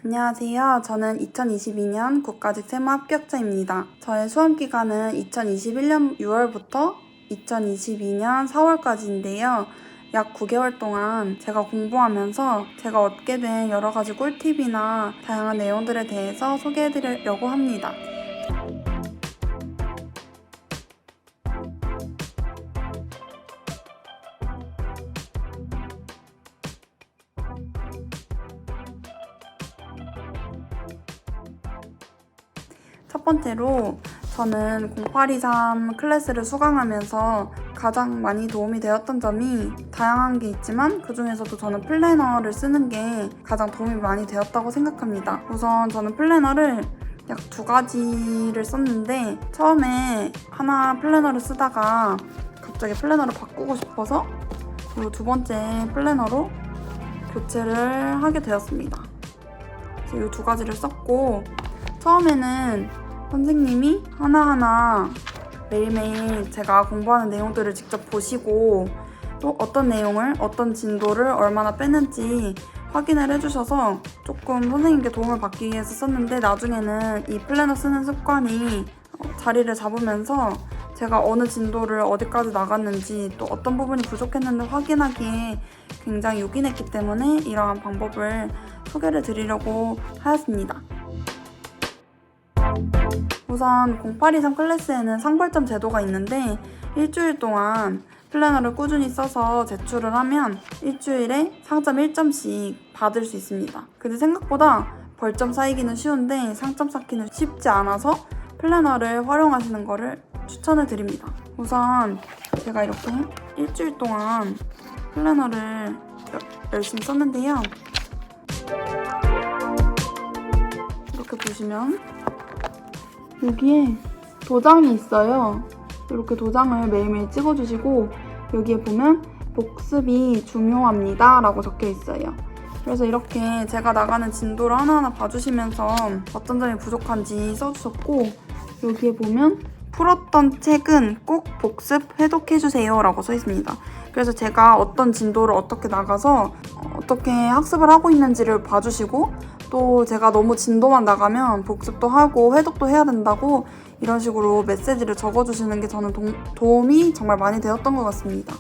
안녕하세요. 저는 2022년 국가직 세무 합격자입니다. 저의 수험 기간은 2021년 6월부터 2022년 4월까지인데요. 약 9개월 동안 제가 공부하면서 제가 얻게 된 여러 가지 꿀팁이나 다양한 내용들에 대해서 소개해드리려고 합니다. 첫 번째로 저는 0823 클래스를 수강하면서 가장 많이 도움이 되었던 점이 다양한 게 있지만 그 중에서도 저는 플래너를 쓰는 게 가장 도움이 많이 되었다고 생각합니다. 우선 저는 플래너를 약 2가지를 썼는데 처음에 하나 플래너를 쓰다가 갑자기 플래너를 바꾸고 싶어서 그리고 두 번째 플래너로 교체를 하게 되었습니다. 그래서 이 2가지를 썼고 처음에는 선생님이 하나하나 매일매일 제가 공부하는 내용들을 직접 보시고 또 어떤 내용을, 어떤 진도를 얼마나 뺐는지 확인을 해주셔서 조금 선생님께 도움을 받기 위해서 썼는데 나중에는 이 플래너 쓰는 습관이 자리를 잡으면서 제가 어느 진도를 어디까지 나갔는지 또 어떤 부분이 부족했는지 확인하기에 굉장히 요긴했기 때문에 이러한 방법을 소개를 드리려고 하였습니다. 우선 0823 클래스에는 상벌점 제도가 있는데 일주일 동안 플래너를 꾸준히 써서 제출을 하면 일주일에 상점 1점씩 받을 수 있습니다. 근데 생각보다 벌점 쌓이기는 쉬운데 상점 쌓기는 쉽지 않아서 플래너를 활용하시는 거를 추천을 드립니다. 우선 제가 이렇게 일주일 동안 플래너를 열심히 썼는데요. 이렇게 보시면 여기에 도장이 있어요. 이렇게 도장을 매일매일 찍어주시고 여기에 보면 복습이 중요합니다 라고 적혀 있어요. 그래서 이렇게 제가 나가는 진도를 하나하나 봐주시면서 어떤 점이 부족한지 써주셨고 여기에 보면 풀었던 책은 꼭 복습 해독해주세요 라고 써 있습니다. 그래서 제가 어떤 진도를 어떻게 나가서 어떻게 학습을 하고 있는지를 봐주시고 또 제가 너무 진도만 나가면 복습도 하고 회독도 해야 된다고 이런 식으로 메시지를 적어주시는 게 저는 도움이 정말 많이 되었던 것 같습니다.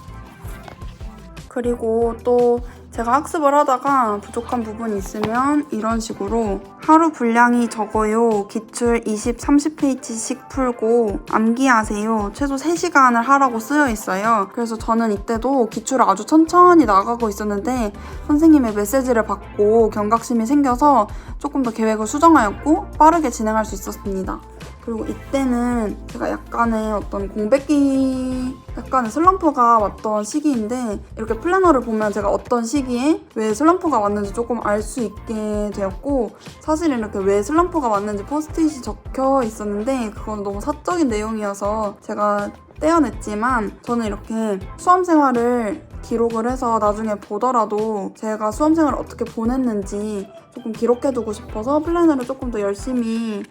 그리고 또 제가 학습을 하다가 부족한 부분이 있으면 이런 식으로 하루 분량이 적어요. 기출 20, 30페이지씩 풀고 암기하세요. 최소 3시간을 하라고 쓰여 있어요. 그래서 저는 이때도 기출을 아주 천천히 나가고 있었는데 선생님의 메시지를 받고 경각심이 생겨서 조금 더 계획을 수정하였고 빠르게 진행할 수 있었습니다. 그리고 이때는 제가 약간의 어떤 공백기, 약간의 슬럼프가 왔던 시기인데 이렇게 플래너를 보면 제가 어떤 시기에 왜 슬럼프가 왔는지 조금 알 수 있게 되었고 사실 이렇게 왜 슬럼프가 왔는지 포스트잇이 적혀 있었는데 그건 너무 사적인 내용이어서 제가 떼어냈지만 저는 이렇게 수험 생활을 기록을 해서 나중에 보더라도 제가 수험 생활을 어떻게 보냈는지 조금 기록해두고 싶어서 플래너를 조금 더 열심히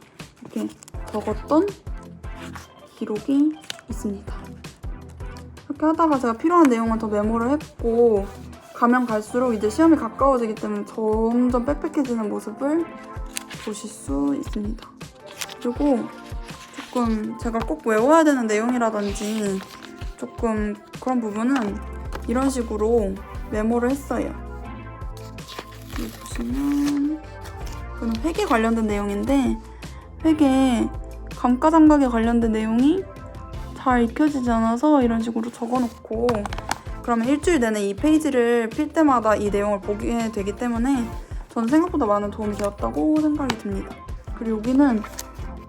이렇게 적었던 기록이 있습니다. 이렇게 하다가 제가 필요한 내용은 더 메모를 했고 가면 갈수록 이제 시험이 가까워지기 때문에 점점 빽빽해지는 모습을 보실 수 있습니다. 그리고 조금 제가 꼭 외워야 되는 내용이라든지 조금 그런 부분은 이런 식으로 메모를 했어요. 여기 보시면 이거는 회계 관련된 내용인데 회계 감가상각에 관련된 내용이 잘 익혀지지 않아서 이런 식으로 적어놓고 그러면 일주일 내내 이 페이지를 필 때마다 이 내용을 보게 되기 때문에 저는 생각보다 많은 도움이 되었다고 생각이 듭니다. 그리고 여기는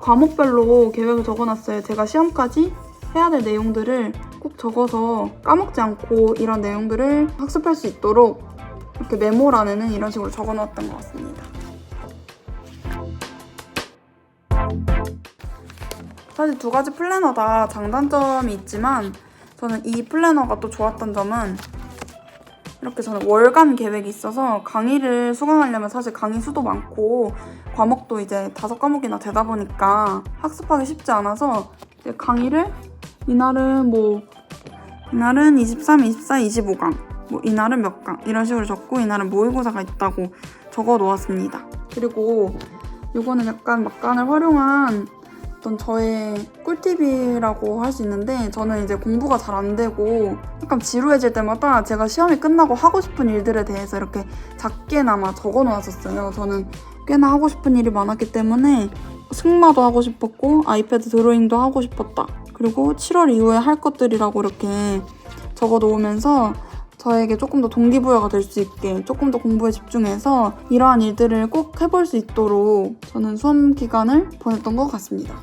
과목별로 계획을 적어놨어요. 제가 시험까지 해야 될 내용들을 꼭 적어서 까먹지 않고 이런 내용들을 학습할 수 있도록 이렇게 메모란에는 이런 식으로 적어놓았던 것 같습니다. 사실 2가지 플래너 다 장단점이 있지만 저는 이 플래너가 또 좋았던 점은 이렇게 저는 월간 계획이 있어서 강의를 수강하려면 사실 강의 수도 많고 과목도 이제 5과목이나 되다 보니까 학습하기 쉽지 않아서 이제 강의를 이날은 23, 24, 25강 이날은 몇 강 이런 식으로 적고 이날은 모의고사가 있다고 적어 놓았습니다. 그리고 이거는 약간 막간을 활용한 어떤 저의 꿀팁이라고 할 수 있는데, 저는 이제 공부가 잘 안 되고 약간 지루해질 때마다 제가 시험이 끝나고 하고 싶은 일들에 대해서 이렇게 작게나마 적어 놓았었어요. 저는 꽤나 하고 싶은 일이 많았기 때문에 승마도 하고 싶었고 아이패드 드로잉도 하고 싶었다. 그리고 7월 이후에 할 것들이라고 이렇게 적어 놓으면서 저에게 조금 더 동기부여가 될 수 있게 조금 더 공부에 집중해서 이러한 일들을 꼭 해볼 수 있도록 저는 수험 기간을 보냈던 것 같습니다.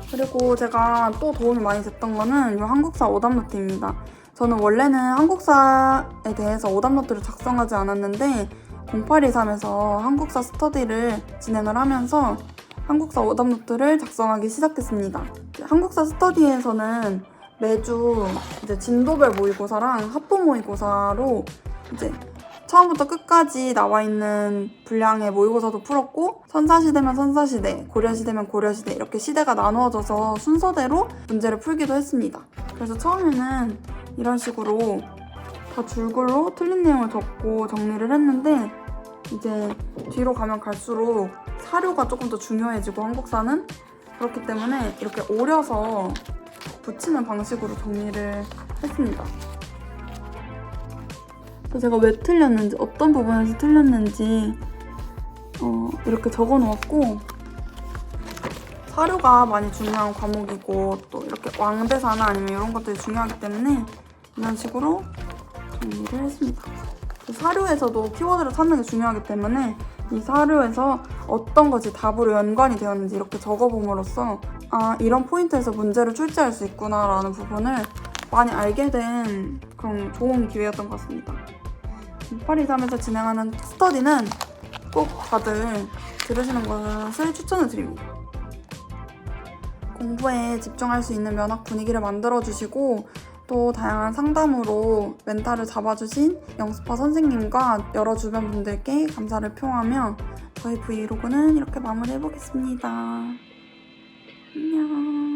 그리고 제가 또 도움이 많이 됐던 거는 이 한국사 오답노트입니다. 저는 원래는 한국사에 대해서 오답노트를 작성하지 않았는데 0823에서 한국사 스터디를 진행을 하면서 한국사 오답노트를 작성하기 시작했습니다. 한국사 스터디에서는 매주 이제 진도별 모의고사랑 학부 모의고사로 이제 처음부터 끝까지 나와 있는 분량의 모의고사도 풀었고, 선사시대면 선사시대, 고려시대면 고려시대 이렇게 시대가 나누어져서 순서대로 문제를 풀기도 했습니다. 그래서 처음에는 이런 식으로 다 줄글로 틀린 내용을 적고 정리를 했는데, 이제 뒤로 가면 갈수록 사료가 조금 더 중요해지고 한국사는 그렇기 때문에 이렇게 오려서 붙이는 방식으로 정리를 했습니다. 그래서 제가 왜 틀렸는지, 어떤 부분에서 틀렸는지 이렇게 적어 놓았고, 사료가 많이 중요한 과목이고 또 이렇게 왕대사나 아니면 이런 것들이 중요하기 때문에 이런 식으로 정리를 했습니다. 사료에서도 키워드를 찾는 게 중요하기 때문에 이 사료에서 어떤 것이 답으로 연관이 되었는지 이렇게 적어봄으로써 이런 포인트에서 문제를 출제할 수 있구나 라는 부분을 많이 알게 된 그런 좋은 기회였던 것 같습니다. 823에서 진행하는 스터디는 꼭 다들 들으시는 것을 추천을 드립니다. 공부에 집중할 수 있는 면학 분위기를 만들어주시고 또 다양한 상담으로 멘탈을 잡아주신 영스파 선생님과 여러 주변 분들께 감사를 표하며 저희 브이로그는 이렇게 마무리해보겠습니다. 안녕.